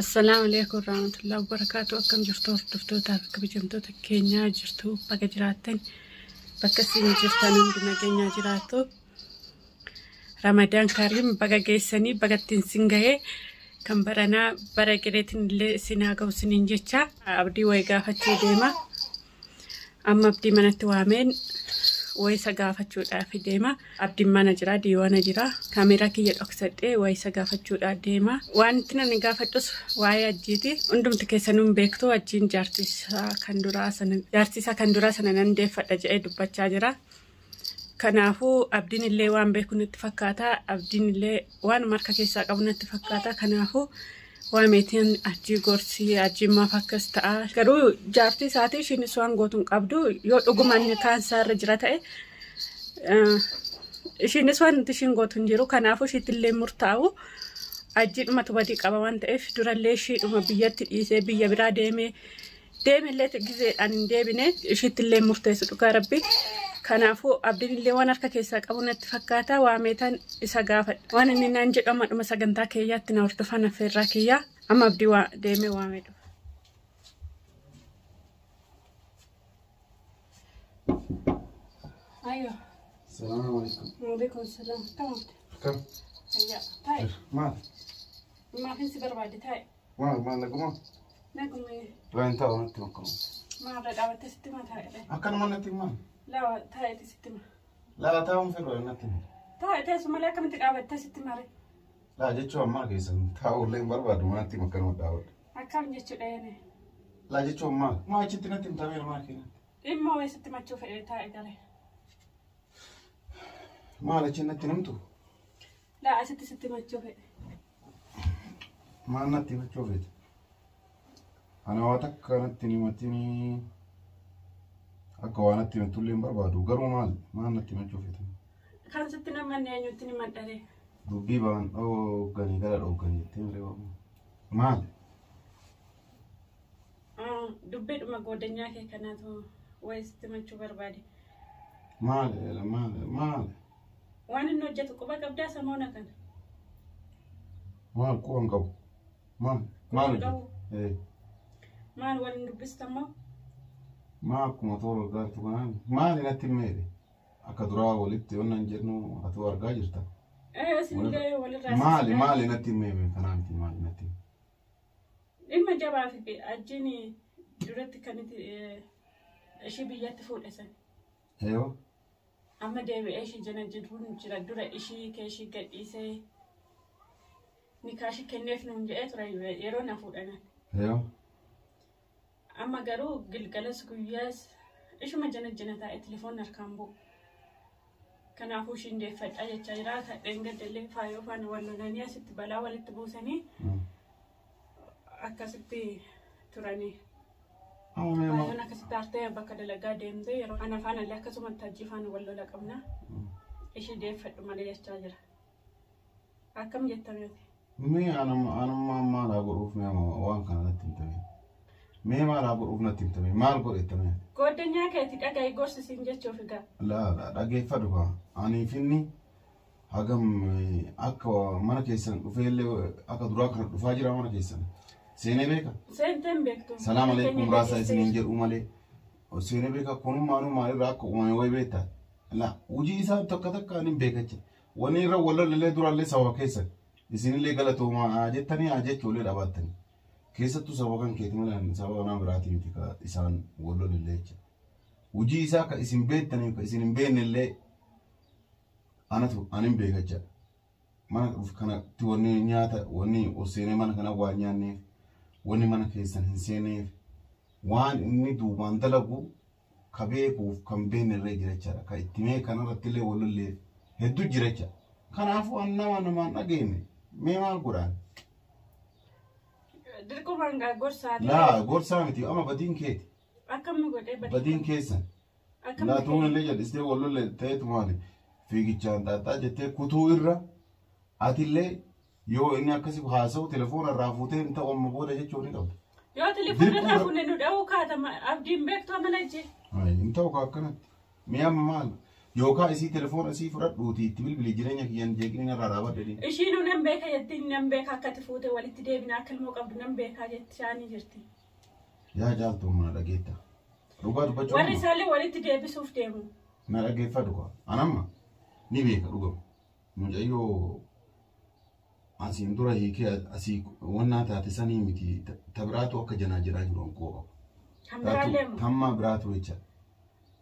السلام عليكم ورحمة الله وبركاته. أكم جرتوا دفتوتا كبجمتوا كينيا جرتوا بقى جراتن بكسين جرتان عندنا كينيا جراتو رمضان كريم بقى جيسني بقى تنسنجه كم برنا برا كريتن اللي سناقة وسنين جتة أبدي ويجا فتشي ديما أما بدي من التوامين ويسا قافتشو في ديما أبدي ما نجرا ديوانا جرا كاميرا كي يتأكسد ويسا قافتشو ديما وانتنا نقافتوس وايا جيدي عندهم تكيسنون بيكتو أجين جارتيسا كندراسا نندفع أجئي دبتشا جرا كنافو أبدين اللي وان بيكون اتفاقاتا أبدين اللي وان ماركا كيسا قبنا اتفاقاتا كنافو واميتين أجي غورسي أجي ما فكستا كرو جارتي ساتي شيني سوان غوتون قبدو يو أغمان كان سار جراتا شيني سوان تشين غوتون جيرو كنافو شيت اللي مرتاو أجي ما تبادي قبوان تأف دورا ليشي وما بيات إيسي بيا برا ديمي اللي تجزي أن ديبيني شيت اللي مرتاو كاربي كنافو أبدين اللي وانا ركا كيسا قبنا اتفاقاتا واميتان إسا قافت وانا ننانجي أما مساقنتا كيات تنورتفانا في الراكية أما أبدي ديمي واميدو أيوه السلام عليكم. وعليكم السلام. تمام. كم؟ هيا تاي ما في سبر بعد تاي ما نقوم. نقوم إيه لا أنت وأنت مكان. ما رد أو تستمع تاي أكن ما نتيم. لا تاي تستمع. لا تاهم في رأي نتيم. تاي تسمع لك من تقابل تستمع ري. لا جتشو ما كيسن تاول لين برباد ما نتيم مكان وداود. أكمل جتشو ده لا جتشو ما جت نتيم تامير ما كينا. إما ويستمع تشوف إيه تاي قاله. ما لا جت نتيم تو. لا أستمع تشوف ما نتيم تشوفت. أنا واتك نتيم متيني. أكو نتيم تولين بربادو قرو مال ما نتيم تشوفت. كان ستنا من ينتني من داري. دوبي بان أو غني قال أو غني تيمري مال. دبيت ما قودنيا كي كانتو ويستمع تشوف بربادي. مال. وانا نوجت كوبا قبدا سمونا كان. مال كون قب. مال. إيه. مال ولا نبستمو. معكم أطول قال تقولان ما لنا تميري أكدرا ولدت وننجرنو أتوار قاجرتا إيه سنجي ولا راس ما لنا تميري كلامتي ما لنا تم إما جابها في بي أجيني جرت كانت إشي بيجات فول أسن أيوه أما ده إيش جنا جدون جرا درا إشي كإشي قد إيسي نكاشي كنيف نونجات راي يرونا فول أنا أيوه أما قالوا قلقلس كوياس إيش ما جنا تاع التليفون نركمبو كان أخوش إندي فت أي شجرات إنجد اللي فايو فان ولا نانيا ست بلا ولا تبوسني أكاسبي تراني أنا كستارتي بكرة لقى ديم دي أنا فانا اللي أكاسو من تجي فان ولا لا كمنا إيش دي فت مالي شجرة أكم جتميتي مي أنا ما لا أقول ما وان كان نتيم مي ما لا أقول نتيم ما أقول إتمي قدنيا كيتك أجاي قرص سنجة شوفك لا أجاي فدوها أنا فيني هجم أكوا ما كيسن وفي اللي أكدراك فاجرة ما كيسن سيني بيكا سنتم بيكتو سلام عليكم راسا سنينجر أمالي وسيني بيكا كونو مالي راك وما بيتا لا وجي إسا تكتك أني بيكتش ونيرا ولا اللي درا اللي سوا كيسن إسيني اللي قالتو ما أجتني أجت ولي دابتني كيستو سوا كان كيتملا سوا أنا براتي متك إسان ولا اللي وجي إسا كإسم بيتني كإسم بين اللي أنا بيكتش ما كنا توني نياتا وني وسيني ما كنا وانياني وني ما كيسن هنسيني وان إني دوبان دلقو كبيك وكم بين اللي جريتشا كإتمي كنا رتلي ولا اللي هدو جريتشا كان عفوا أنا ما نجيني ميما القرآن دركو بانغا غورساتي لا غورساتي أما بدين كيت أكم نقول بدين كيسن لا تون اللي جد استوى ولا اللي تيت مالي في كيتشان تاتا جت كتو إرّا أتيلي يو إني أكسب حاسو تلفون الرافوتين أنت أم بودا جت شوني قبل يو تلفون الرافون إنه ده وكذا ما أبدين بيك تو مناجي أي أنت وكأنت ميام مال Yookaan isii telefoon isii fudhadhuuti itti bilbili jireenya kiyyan jeeqni irraa dhaabadde. Ishiin nan beeka jettiin nan beeka akka itti fuute walitti deebina akka ilmoo qabdu nan beeka jetti shaanii jirti. Yaa jaaltu mana dhageetta. Dhugaa dubbachuu. Warri isaallee walitti deebisuuf deemu. Na dhageeffadhu kwa. Anamma ni beeka dhugama. Mucayyoo asiin dura hiikee asii wannaa taate sanii miti tabiraatu akka janaa jiraa jiru anqoo. Kan biraallee moo? Tamma biraatu jecha.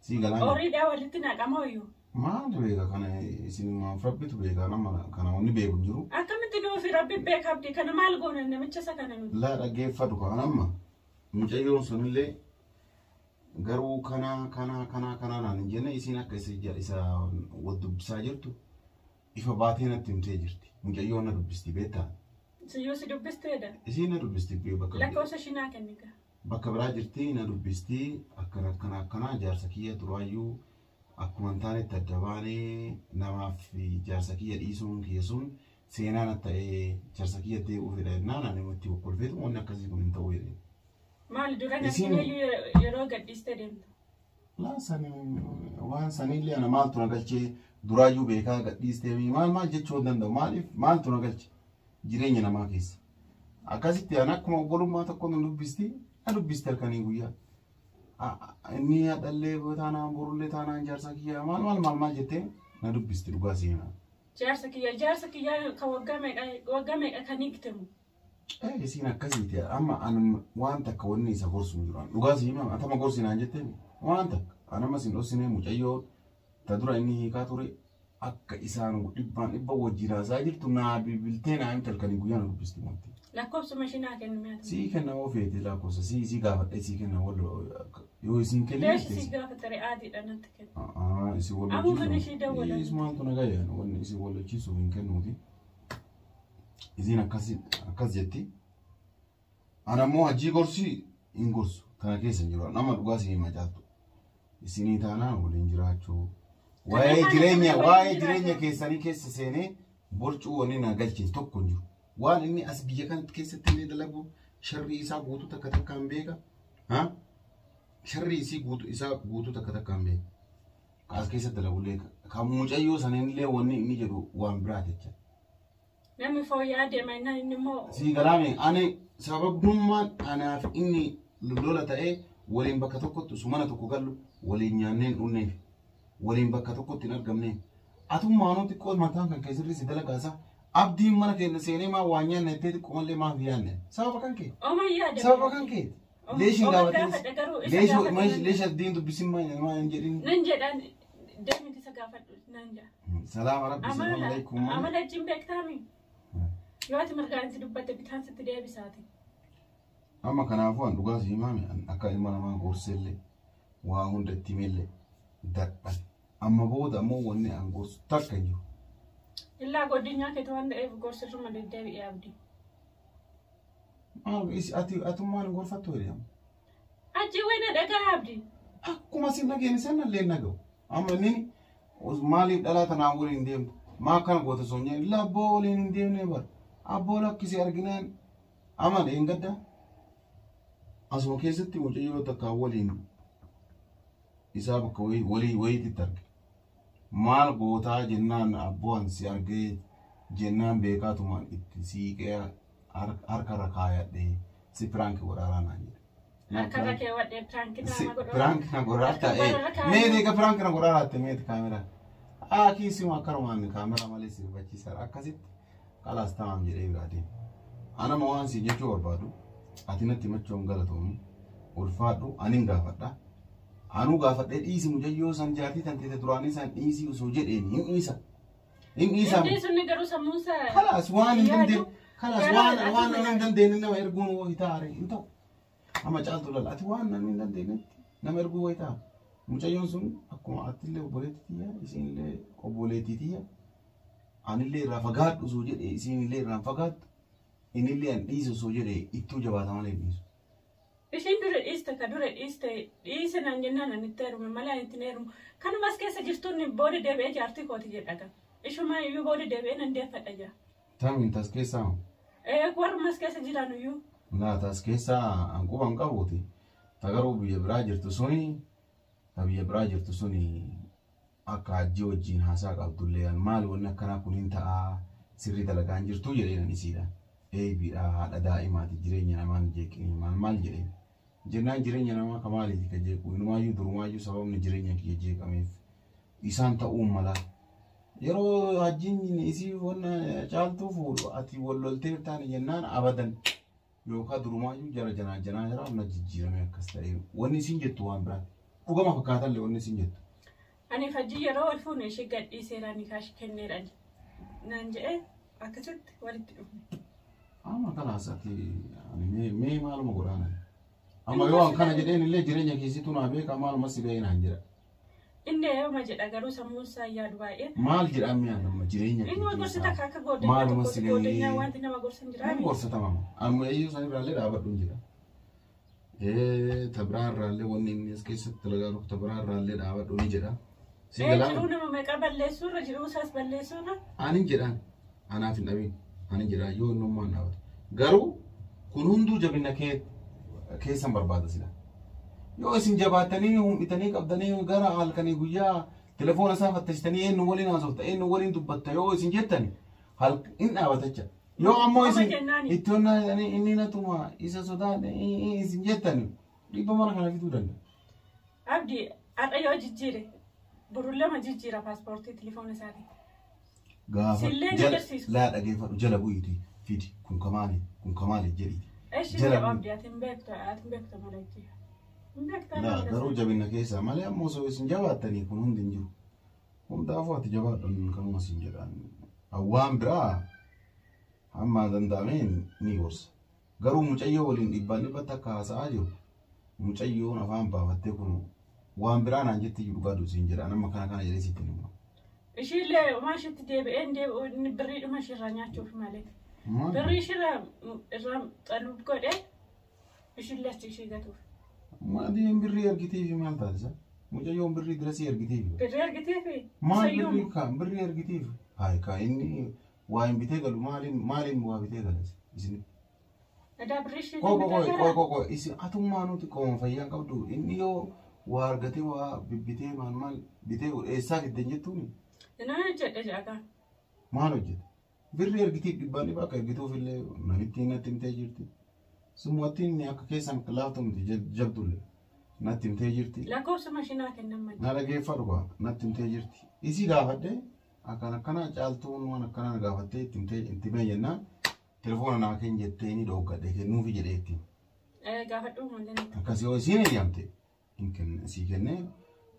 Si galaan. Horiidhaa walitti naqama hoyyuu. Maaltu beeka kana isin maaf rabbitu beeka nama kana wanni beeku jiru. Akkamitti nuufi rabbi beekabdi kana maal goone namicha isa kana nuti. Laa dhageeffadhu kwa anamma mucayyoon sunillee garuu kana naan jenne isin akka isa wal dubbisaa jirtu ifa baatee natti himtee jirti. Mucayyoon na dubbisti beektaa. Siyyuu si dubbisteedha. Isin na dubbisti bakka. Lakkoofsa shinaa kennika. Bakka biraa jirti na dubbisti akkana jaarsa kiyya duraayyuu akkuma taanetti adda baanee namaaf jaarsa kiyya dhiisuun keessuun seenaan akka ta'e jaarsa kiyya deebi'uu fedha jennaan ani nutti kolfeetu wanni akkasii kun hin ta'u jedhee. Maal dura nasiilee yeroo gadhiiste deemtu? Waan sanillee ana maaltu na galchee duraayyuu beekaa gadhiistee maal jechuu danda'u maaltu na galche jireenya namaa keessa. Akkasitti ani akkuma obbolummaa tokko nu dubbisti na dubbisti halkanii guyyaa. Inni hadhallee taanaan borullee taanaan jaarsa kiyyaa maal jettee na dubbisti dhugaa seenaa. Jaarsa kiyyaa kan waggaa meeqa kan hiiktamu? Isin akkasiiti amma an waan takka wanni isa gorsuun jiru dhugaa seenaa atama gorsinaan jettee waan takka anama sin dhossinee mucayyoo ta dura inni hiikaa ture akka isaan dhibba wajjiraasaa jirtu naa bilbiltee naa himte halkanii guyyaa na dubbisti wanti. Lakkoofsuma shinaa kennu. Sii kenna ofeeti lakkoofsa sii gaafadhe sii kenna wallo yoo isin kenne. Leeshi sii gaafatare aadiidha natti kenna. Isin wallo. Ammoo kan ishee dawwala. Ismaaltu nagayaan wanni isin wallo chiisuuf hin kennuuti. Isin akkas jetti. Anammoo hajii gorsi hin gorsu kana keessa hin jiru nama dhugaa sii macaatu. Isinii taanaan waliin jiraachuu. Waa'ee jireenya keessanii keessa seenee borcuu wanni na galche tokko hin jiru. Waan inni as biyya kanatti keessatti illee dalagu sharri isaa guutuu takka takkaan beeka. Sharri isaa guutuu takka takkaan beeka. Kaas keessatti dalagullee kan mucayyoo sanillee wanni inni jedhu waan biraa jecha. Namni fooyya'aa deema inni immoo. Sii galaame ani sababummaan anaaf inni lola ta'ee waliin bakka tokkotti sumana tokko gallu waliin nyaanneen dhunneef waliin bakka tokkotti hin argamne. Atummaanoo xiqqoo mataan kan keessirri si dalagaasaa. Abdiin mana keenya seenee maa waan nyaanne itti xiqqoomallee maaf yaanne sababa kan kee. Sababa kan kee. Leeshin gaafatee leesha abdiin dubbisin maa hin jedhin. Nan jedhan deemiti isa gaafadhu nan jedha. Salaama rabbi salaam alaikum. Amala wajjin beektaami. Yoo ati margaan itti dubbatte bitaan sitti deebisaati. Amma kanaafuu an dhugaa si himaame akka ilma namaa gorsellee waa hunda itti himellee dadhabe. Amma booda ammoo wanni an gorsu takka hin jiru. Illaa godinyaa keetu waan ta'eef gorsirruma deddeebi'ee abdii. Atummaan gorfattu jedhama. Achi wayna dhagaa abdii. Akkuma sin dhageeni sanallee naga'u. Amma inni maaliif dhalaa tanaan waliin deemtu? Maa kana goota soonyee illaa abboo waliin hin deemnee bara. Abboo lakkisee arginaan ama dheen gaddaa. Asuma keessatti mucayyoo takka waliin isaa bakka wayiitti arge. Maal gootaa jennaan abboon si argee jennaan beekaatumaan itti siiqee harkarra kaayadhee si piraanki godhaaraa naan jedhe. Harkarra kee wadhee piraanki nama godhaaraa. Piraanki na godhaaraa ta'ee meeti egaa piraanki na godhaaraa ta'e meeti kaameraa. Kiisima akkanumaan kaameraa malee si hubachiisa akkasitti qalaas taa'am jedhee biraa deema. Anama waan si jechuu barbaadu ati natti machoon galatoomu ulfaadhu anin gaafadha. Anu gaafadhee dhiisi mucayyoo san jaartii tan teete duraanii san dhiisii osoo jedheeni hin dhiisa. Hin dhiisa. Dhiisunni garuu sammuusa. Kalaas waan hin dandeenye waan hin dandeenye nama erguun wayii taa'are hin ta'u. Amma caaltu lala ati waan namni hin dandeenyetti nama erguu wayii ta'a. Mucayyoon sun akkuma atillee obboleettii tiyya isinillee obboleettii tiyya anillee irraa fagaadhu osoo jedhe isinillee irraan fagaadhu inillee an dhiisu osoo jedhe ittuu jabaata malee dhiisu. Ishiin dura dhiiste ka dura dhiise naan jennaan ani itti heerume malee ani itti heerumu. Kanumas keessa jirtuun booda deebi'ee jaartii kooti jedhaga. Ishumaa iyyuu booda deebi'ee nan deeffadha jira. Tamiin tas keessaa moo? Warrumas keessa jiran iyyuu. Naa tas keessaa hanquba hin qabuuti. Tagaruu biyya biraa jirtu suni ta biyya biraa jirtu suni أكاد وجين هاساق عبد الله المال وإنك كنا كنين تا سري تلقان جرتو جرينا نسيدا أي بي هذا دائما تجرينا ما نجيك مال جرين جرنا جرينا ما كمالي كجيك وإنما يدور ما يسوى من جرينا كيجيك أميف إسان تا ملا يرو هجين إسي ونا جالتو فول أتي وللتير تاني جنان أبدا يوكا دروما يو جرا جنا جرا نجيجيرا مكستري وني سنجت وان برا وقام فكاتا اللي وني سنجت أنا فجي يرو الفون إيش قد إيسيراني كاش كنيران نانجئ أكتت ولد أما خلاص أتي يعني مي معلومة قرانا أما يوم كان جدين اللي جرينا كيسيتونا بيك أمال مسيبين هنجرا إني يوم جد أجرو سموسا يا دواء مال جرا أمي أنا ما جرينا إنه قرصة كاكا قدر مال مسيبين وانتنا ما قرصة جرامي قرصة تمام أما أيو سني رالي رابط دونجرا تبرار رالي وني الناس كيسة تلقى روح تبرار رالي رابط دونجرا جرونا ما قبل لسورة جرو ساس بلسورة أنا جرا أنا في النبي أنا جرا يو نوم أنا قرو كنوندو جبنا كيسان برباد سلا يو اسم جباتني هم إتني قبضني وقرا على كني قويا تلفون سافة تشتني إنه ولي نازوت إنه ولي دبت يو اسم جتني هل إن أبتشة يو أمو اسم إتونا يعني إني نتوما إذا سودان اسم جتني ريبا مرة كنا في دودن عبدي أرأيو جيجيري برولا ما جيجيرا باسبورتي تلفون ساتي لا أجيب جل أبويتي فيدي كن كمالي جريدي إيش اللي عبدي أتنبكت مالكي لا قرو جبنا كيسا مالي أمو سوي سنجاباتني كن هندن جو هم دافوات جباتن كانوا سنجدان أوام برا أما دندامين نيورس قرو مجأيو ولين إباني بتاكا ساجو مجأيو نفهم بافتي كنو وام برا نانجتي يبقادو سنجدان أما كان جلسي تنمو إيش اللي ما شفت دي بريد ما شرانيا تشوف مالك بري شرا رام طلب كود إيش اللي تشيغاتو ما دي بري أرجتي في مال تازا مجا يوم بري دراسي أرجتي في بري أرجتي في ما بري كان بري أرجتي في هاي كأني وايم بتيجالو مالين وا بتيجالس إسني ada berisi kok isi atum manu ti ko fayyan kabdu inni yo wargate wa bibite mal bite esa gidenjetu ni ina jedde jaga maalo jedde birri ergiti dibani ba ka ergitu fille nanitti natimte jirti sumuatin ni akka kesan klaatum ti jabdulle natimte jirti la korsa mashina kennan na lage farwa natimte jirti isi gaafadde akana kana caaltuun wana kana gaafadde timte intime yenna telefona na ken jetteni do gadde ke nufi jedhetti gaafaddu mandene akasi o sine yamte inken si kenne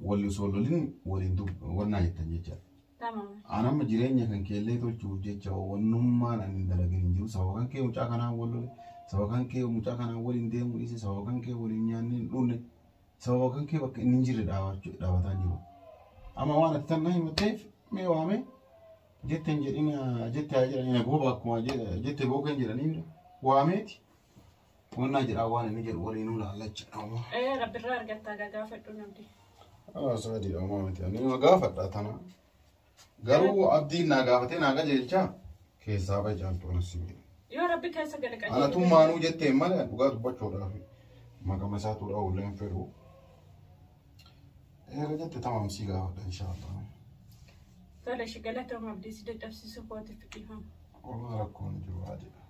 walli sololin walin du wanna yetta jecha tamam anam jireenya kan kelle tolchu jecha wonnumma nan dalagin jiru sawakan ke mucha kana wallo sawakan ke mucha kana walin demu isi sawakan ke walin nyanni dunne sawakan ke bak ninjire dawata jiru ama wana tanna himte me wame jette jedina jette ajira ina goba ko jette boken jirani wameti wonna jira wana ni jir wali nula lacca rabbi rargatta gaafaddu namdi sadi amamati ani gaafadda tana garu abdi na gaafate na ga jelcha keessa ba jalto nasibi yo rabbi keessa galqa ana tumanu jette mala duga dubbachoda fi maga masatu da ulen feru jette tamam si gaafadda inshallah طلع شغلته ما بدي سيد تفسير سقوط في الفهم والله ركون جوادي